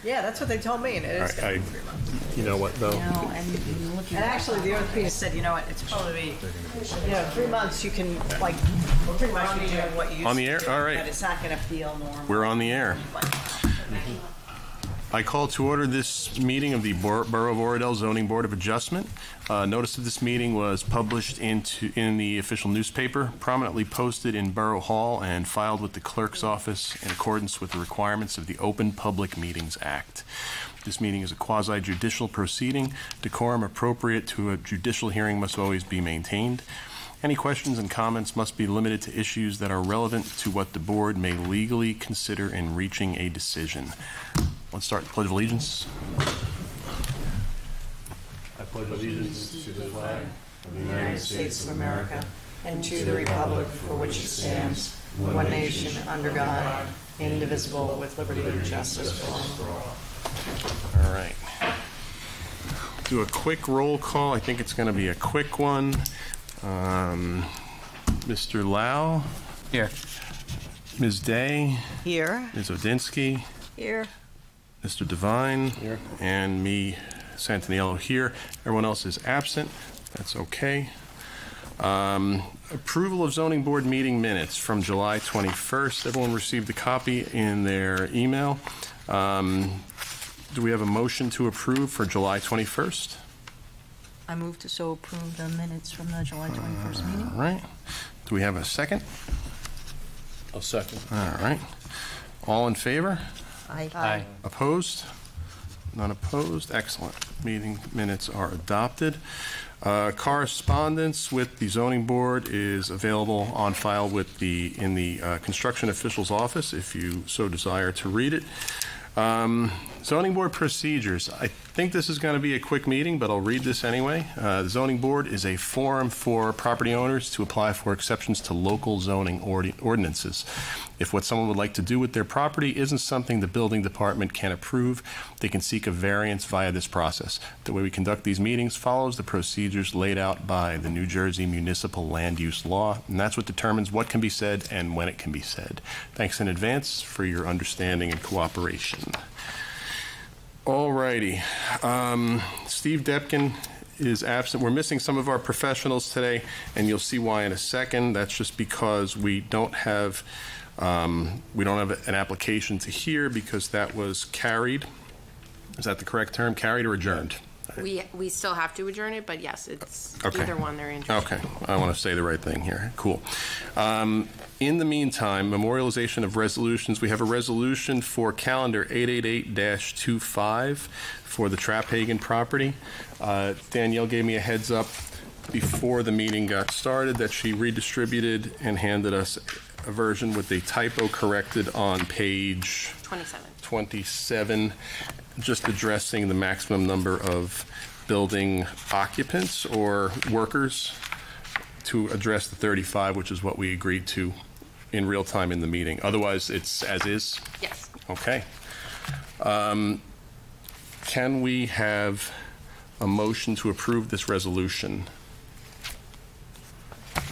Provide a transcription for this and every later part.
Yeah, that's what they told me, and it is going to be 3 months. You know what, though? And looking And actually, the OSP said, you know what, it's probably, 3 months, you can, like, pretty much be doing what you used On the to air? do, All right. but it's not going to feel normal. We're on the air. I call to order this meeting of the Borough of Oradell Zoning Board of Adjustment. Notice of this meeting was published in the official newspaper, prominently posted in Borough Hall, and filed with the clerk's office in accordance with the requirements of the Open Public Meetings Act. This meeting is a quasi-judicial proceeding. Decorum appropriate to a judicial hearing must always be maintained. Any questions and comments must be limited to issues that are relevant to what the board may legally consider in reaching a decision. Let's start the Pledge of Allegiance. I pledge allegiance to the flag of the United States of America, and to the republic for which it stands, one nation, under God, indivisible, with liberty and justice for all. All right. Do a quick roll call. I think it's going to be a quick one. Mr. Lau? Here. Ms. Day? Here. Ms. Odinsky? Here. Mr. Devine? Here. And me, Santaniello, here. Everyone else is absent. That's okay. Approval of zoning board meeting minutes from July 21st. Everyone received a copy in their email. Do we have a motion to approve for July 21st? I move to so approve the minutes from the July 21st meeting. All right. Do we have a second? I'll second. All right. All in favor? Aye. Opposed? None opposed. Excellent. Meeting minutes are adopted. Correspondence with the zoning board is available on file with in the construction official's office if you so desire to read it. Zoning board procedures. I think this is going to be a quick meeting, but I'll read this anyway. The zoning board is a forum for property owners to apply for exceptions to local zoning ordinances. If what someone would like to do with their property isn't something the building department can approve, they can seek a variance via this process. The way we conduct these meetings follows the procedures laid out by the New Jersey Municipal Land Use Law, and that's what determines what can be said and when it can be said. Thanks in advance for your understanding and cooperation. All righty. Steve Depkin is absent. We're missing some of our professionals today, and you'll see why in a second. That's just because we don't have an application to hear because that was carried. Is that the correct term? Carried or adjourned? We still have to adjourn it, but yes, it's Okay. either one they're interested Okay, I want to say the right thing here. Cool. In the meantime, memorialization of resolutions. We have a resolution for calendar 888-25 for the Traphagen property. Danielle gave me a heads up before the meeting got started that she redistributed and handed us a version with a typo corrected on page 27, just addressing the maximum number of building occupants or workers to address the 35, which is what we agreed to in real time in the meeting. Otherwise, it's as is? Yes. Okay. Can we have a motion to approve this resolution?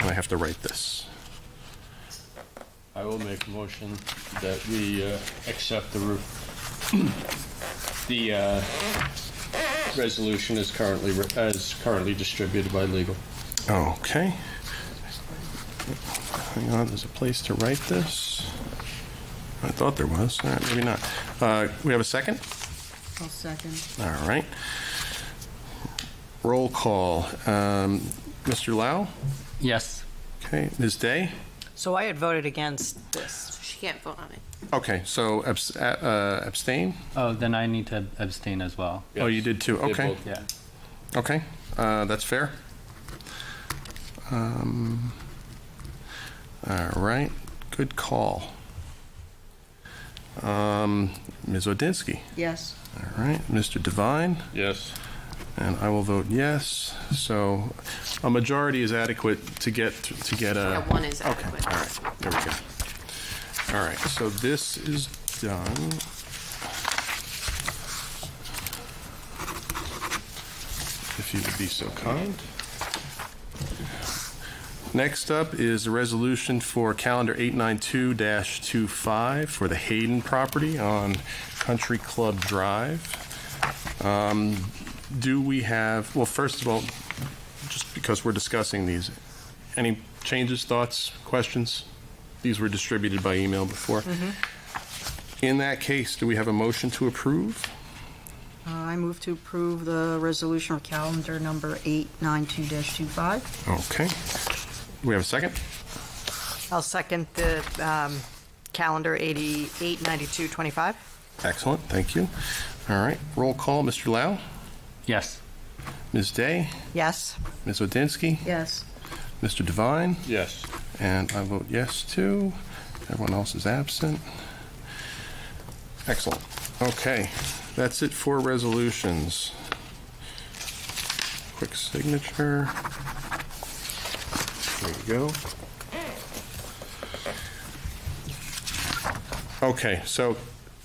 I have to write this. I will make a motion that we accept the resolution as currently distributed by legal. Okay. Hang on, there's a place to write this. I thought there was. All right, maybe not. We have a second? I'll second. All right. Roll call. Mr. Lau? Yes. Okay. Ms. Day? So I had voted against this. So she can't vote on it. Okay, so abstain? Oh, then I need to abstain as well. Oh, you did too. They Okay. both- Yeah. Okay, that's fair. All right, good call. Ms. Odinsky? Yes. All right, Mr. Devine? Yes. And I will vote yes. So a majority is adequate to get a... Yeah, one is Okay, adequate. all right, there we go. All right, so this is done. If you would be so kind. Next up is a resolution for calendar 892-25 for the Hayden property on Country Club Drive. Do we have, well, first of all, just because we're discussing these, any changes, thoughts, questions? These were distributed by email before. In that case, do we have a motion to approve? I move to approve the resolution or calendar number 892-25. Okay. Do we have a second? I'll second the calendar 889225. Excellent, thank you. All right, roll call, Mr. Lau, Yes. Ms. Day, Yes. Ms. Odinsky, Yes. Mr. Devine, Yes. and I vote yes too. Everyone else is absent. Excellent. Okay, that's it for resolutions. Quick signature. There you go. Okay, so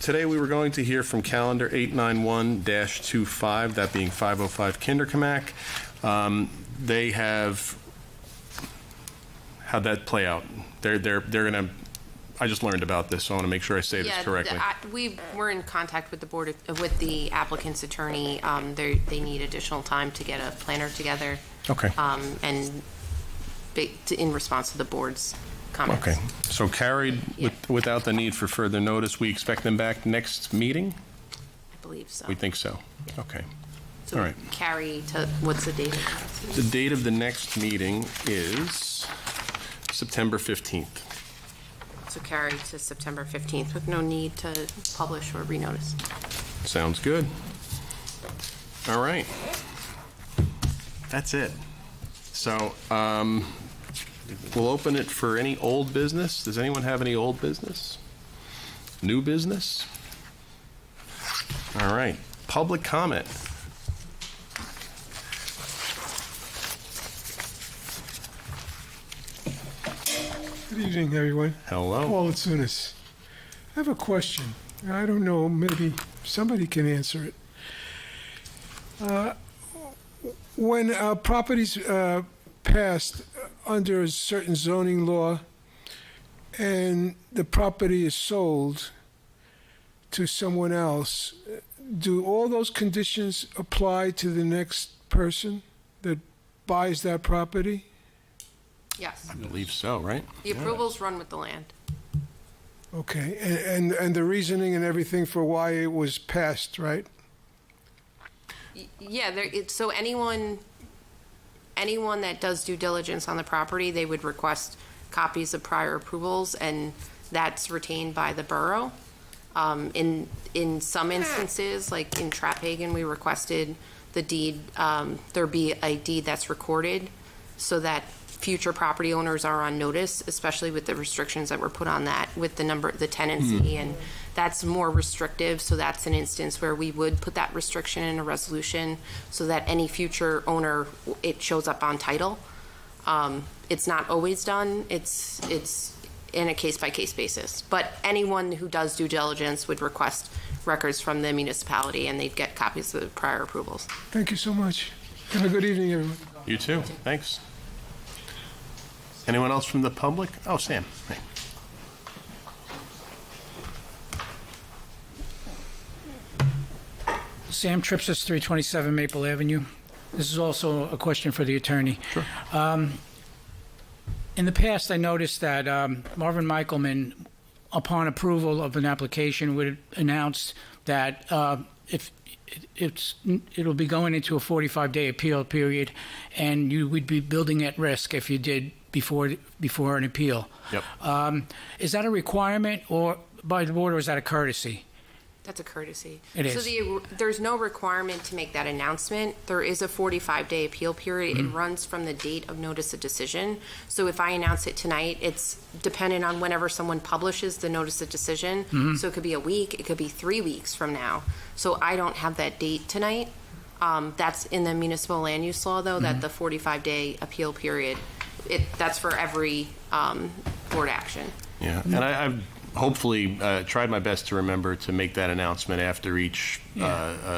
today we were going to hear from calendar 891-25, that being 505 Kinderkamak. They have, how'd that play out? They're gonna, I just learned about this, so I want to make sure I say this correctly. We were in contact with the board, with the applicant's attorney. They need additional time to get a planner together. Okay. And in response to the board's comments. Okay, so carried Yeah. without the need for further notice, we expect them back next meeting? I believe so. We think so? Okay. So all right. carry to, what's the date of that? The date of the next meeting is September 15th. So carry to September 15th with no need to publish or renotice. Sounds good. All right. That's it. So, we'll open it for any old business. Does anyone have any old business? New business? All right. Public comment. Good evening, everyone. Hello. Paul Atsunas. I have a question. I don't know, maybe somebody can answer it. When properties passed under a certain zoning law and the property is sold to someone else, do all those conditions apply to the next person that buys that property? Yes. I believe so, right? The approvals run with the land. Okay, and the reasoning and everything for why it was passed, right? Yeah, so anyone that does due diligence on the property, they would request copies of prior approvals, and that's retained by the borough. In some instances, like in Traphagen, we requested the deed, there be a deed that's recorded so that future property owners are on notice, especially with the restrictions that were put on that with the tenancy, and that's more restrictive. So that's an instance where we would put that restriction in a resolution so that any future owner, it shows up on title. It's not always done. It's in a case-by-case basis. But anyone who does due diligence would request records from the municipality, and they'd get copies of the prior approvals. Thank you so much. Have a good evening, everyone. You too. Thanks. Anyone else from the public? Oh, Sam. Hey. Sam Tripsis, 327 Maple Avenue. This is also a question for the attorney. Sure. In the past, I noticed that Marvin Michelman, upon approval of an application, would announce that if it'll be going into a 45-day appeal period, and you would be building at risk if you did before an appeal. Yep. Is that a requirement or by the board, or is that a courtesy? That's a courtesy. It So is. there's no requirement to make that announcement. There is a 45-day appeal period. It runs from the date of notice of decision. So if I announce it tonight, it's dependent on whenever someone publishes the notice of decision. So it could be a week, it could be 3 weeks from now. So I don't have that date tonight. That's in the municipal land use law, though, that the 45-day appeal period, that's for every board action. Yeah, and I've hopefully tried my best to remember to make that announcement after each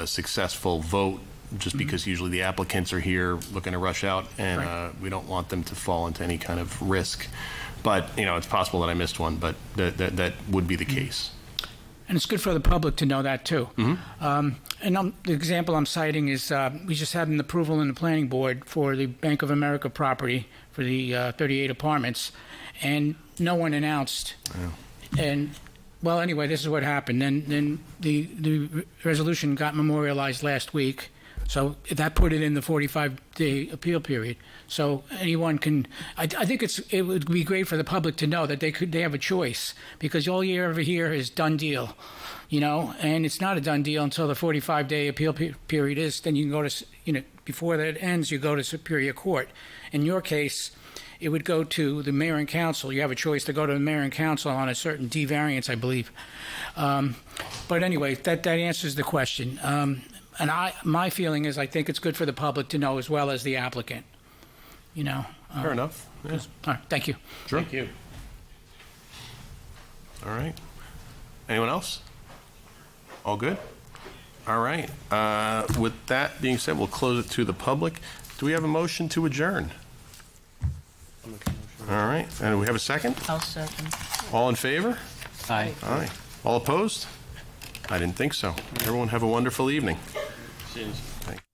successful vote, just because usually the applicants are here looking to rush out, and we don't want them to fall into any kind of risk. But, it's possible that I missed one, but that would be the case. And it's good for the public to know that, too. The example I'm citing is, we just had an approval in the planning board for the Bank of America property for the 38 apartments, and no one announced. And, well, anyway, this is what happened. Then the resolution got memorialized last week, so that put it in the 45-day appeal period. So anyone can, I think it would be great for the public to know that they have a choice, because all you ever hear is done deal, and it's not a done deal until the 45-day appeal period is. Then you can go to, before that ends, you go to Superior Court. In your case, it would go to the mayor and council. You have a choice to go to the mayor and council on a certain D variance, I believe. But anyway, that answers the question. And my feeling is, I think it's good for the public to know as well as the applicant. Fair enough. Yeah. All right, thank you. Sure. Thank you. All right. Anyone else? All good? All right. With that being said, we'll close it to the public. Do we have a motion to adjourn? All right. And do we have a second? I'll second. All in favor? Aye. Aye. All opposed? I didn't think so. Everyone have a wonderful evening. Since Thank you.